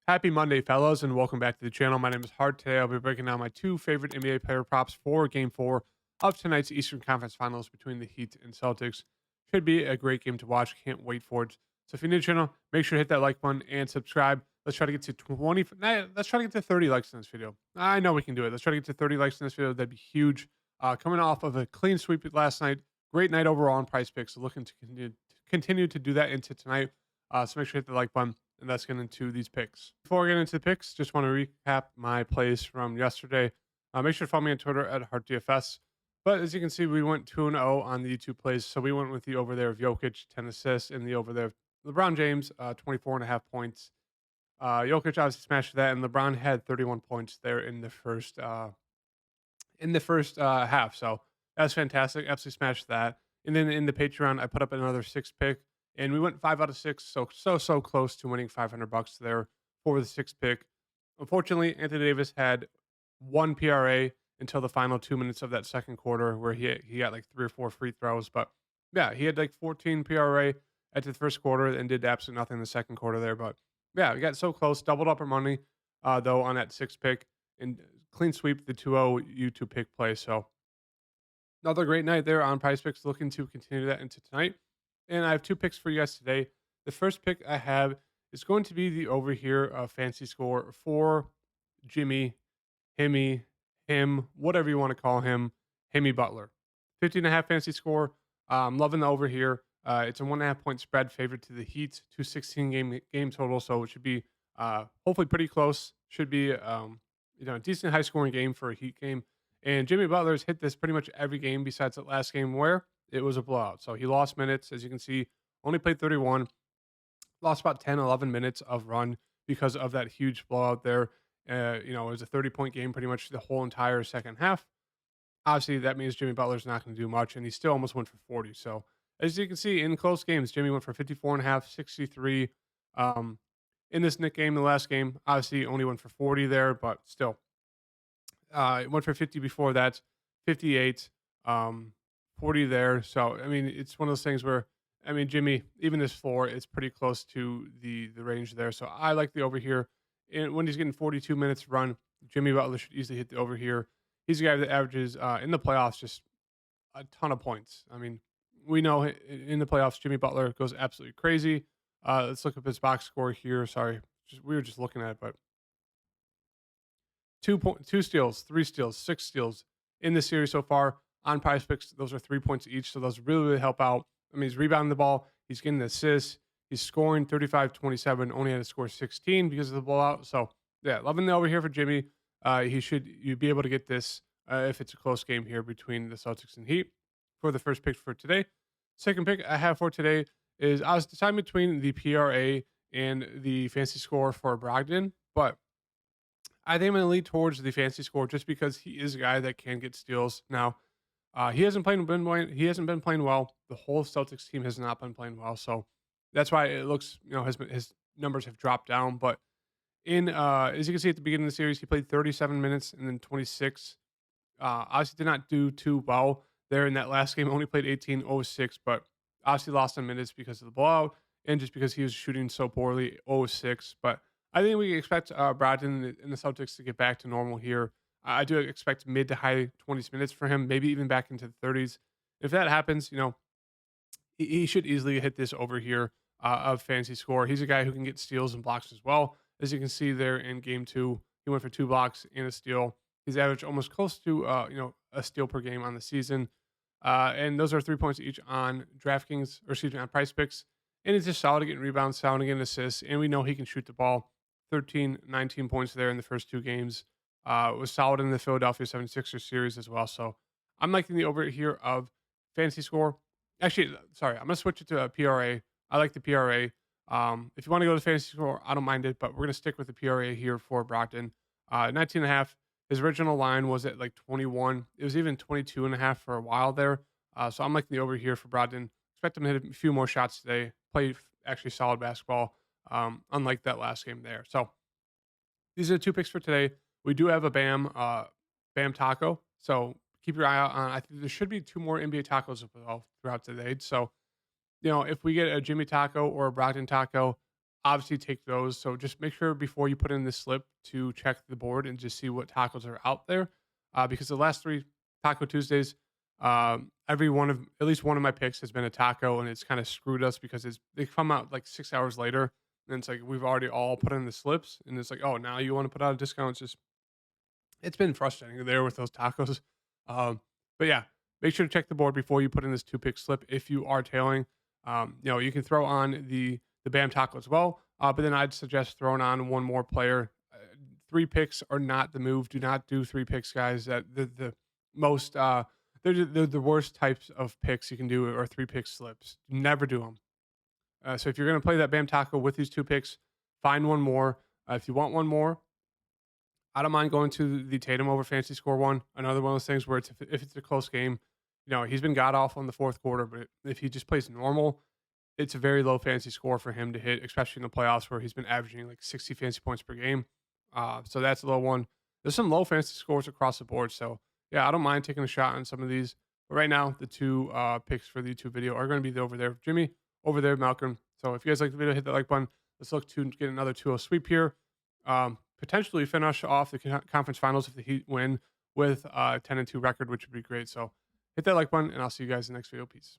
Happy Monday, fellas, and welcome back to the channel. My name is Hart. Today, I'll be breaking down my two favorite NBA player props for Game 4 of tonight's Eastern Conference Finals between the Heat and Celtics. Should be a great game to watch. Can't wait for it. So if you're new to the channel, make sure to hit that like button and subscribe. Let's try to get to 20. Let's try to get to 30 likes in this video. I know we can do it. Let's try to get to 30 likes in this video. That'd be huge. Coming off of a clean sweep last night. Great night overall on PrizePicks. So looking to continue to do that into tonight. So make sure to hit the like button. And let's get into these picks. Before we get into the picks, just want to recap my plays from yesterday. Make sure to follow me on Twitter at HeartDFS. But as you can see, we went 2-0 on the YouTube plays. So we went with the over there of Jokic, 10 assists, and the over there of LeBron James, 24.5 points. Jokic obviously smashed that, and LeBron had 31 points there in the first half. So that's fantastic. Absolutely smashed that. And then in the Patreon, I put up another 6 pick. And we went 5 out of 6, so close to winning $500 there for the 6th pick. Unfortunately, Anthony Davis had 1 PRA until the final 2 minutes of that second quarter, where he got like 3 or 4 free throws. But yeah, he had like 14 PRA at the first quarter and did absolutely nothing in the second quarter there. But yeah, we got so close, doubled up our money though on that 6th pick and clean sweep the 2-0 YouTube pick play. So another great night there on PrizePicks. Looking to continue that into tonight. And I have 2 picks for you guys today. The first pick I have is going to be the over here fancy score for Jimmy, him, whatever you want to call him, Himmy Butler. 15.5 fancy score. I'm loving the over here. It's a 1.5 point spread favored to the Heat, 216 game total. So it should be hopefully pretty close. Should be a decent high scoring game for a Heat game. And Jimmy Butler's hit this pretty much every game besides that last game where it was a blowout. So he lost minutes, as you can see, only played 31, lost about 10, 11 minutes of run because of that huge blowout there. It was a 30-point game pretty much the whole entire second half. Obviously, that means Jimmy Butler's not going to do much, and he still almost went for 40. So as you can see, in close games, Jimmy went for 54.5, 63. In this Knick game, the last game, obviously only went for 40 there, but still. It went for 50 before that, 58. 40 there. So, I mean, it's one of those things where, I mean, Jimmy, even this floor, it's pretty close to the range there. So I like the over here. And when he's getting 42 minutes run, Jimmy Butler should easily hit the over here. He's a guy that averages in the playoffs just a ton of points. I mean, we know in the playoffs, Jimmy Butler goes absolutely crazy. Let's look up his box score here. Sorry, we were just looking at it, but 2 steals, 3 steals, 6 steals in the series so far. On PrizePicks, those are 3 points each, so those really help out. I mean, he's rebounding the ball, he's getting assists, he's scoring 35-27, only had to score 16 because of the blowout. So, yeah, loving the over here for Jimmy. You'd be able to get this if it's a close game here between the Celtics and Heat for the first pick for today. Second pick I have for today is I was deciding between the PRA and the fancy score for Brogdon, but I think I'm going to lead towards the fancy score just because he is a guy that can get steals. Now, he hasn't been playing well. The whole Celtics team has not been playing well, so that's why it looks his numbers have dropped down. But as you can see at the beginning of the series, he played 37 minutes and then 26. Obviously did not do too well there in that last game. Only played 18-06, but obviously lost some minutes because of the blowout and just because he was shooting so poorly, 0-6. But I think we expect Brogdon and the Celtics to get back to normal here. I do expect mid to high 20s minutes for him, maybe even back into the 30s. If that happens, he should easily hit this over here of fancy score. He's a guy who can get steals and blocks as well. As you can see there in game 2, he went for 2 blocks and a steal. He's averaged almost close to a steal per game on the season. And those are 3 points each on DraftKings, or excuse me, on PrizePicks. And he's just solid at getting rebounds, solid at getting assists, and we know he can shoot the ball. 13, 19 points there in the first 2 games. Was solid in the Philadelphia 76ers series as well. So I'm liking the over here of fantasy score. Actually, sorry, I'm going to switch it to a PRA. I like the PRA. If you want to go to fantasy score, I don't mind it, but we're going to stick with the PRA here for Brogdon. 19.5. His original line was at like 21. It was even 22.5 for a while there. So I'm liking the over here for Brogdon. Expect him to hit a few more shots today. Play actually solid basketball, unlike that last game there. So these are the 2 picks for today. We do have a Bam taco, so keep your eye out on. I think there should be 2 more NBA tacos throughout today. So, if we get a Jimmy taco or a Brogdon taco, obviously take those. So just make sure before you put in this slip to check the board and just see what tacos are out there. Because the last 3 Taco Tuesdays, every one of at least one of my picks has been a taco, and it's kind of screwed us because they come out like 6 hours later, and it's like we've already all put in the slips, and it's like, oh, now you want to put out a discount? It's been frustrating there with those tacos. But yeah, make sure to check the board before you put in this 2 pick slip if you are tailing. You can throw on the Bam taco as well, but then I'd suggest throwing on one more player. 3 picks are not the move. Do not do 3 picks, guys. That the most they're the worst types of picks you can do are 3 pick slips. Never do them. So if you're going to play that Bam taco with these 2 picks, find one more. If you want one more, I don't mind going to the Tatum over fantasy score one. Another one of those things where if it's a close game, he's been god awful in the fourth quarter, but if he just plays normal, it's a very low fantasy score for him to hit, especially in the playoffs where he's been averaging like 60 fantasy points per game. So that's a low one. There's some low fantasy scores across the board. So yeah, I don't mind taking a shot on some of these. But right now, the 2 picks for the YouTube video are going to be over there, Jimmy, over there, Malcolm. So if you guys like the video, hit that like button. Let's look to get another 2-0 sweep here. Potentially finish off the conference finals if the Heat win with a 10-2 record, which would be great. So hit that like button, and I'll see you guys in the next video. Peace.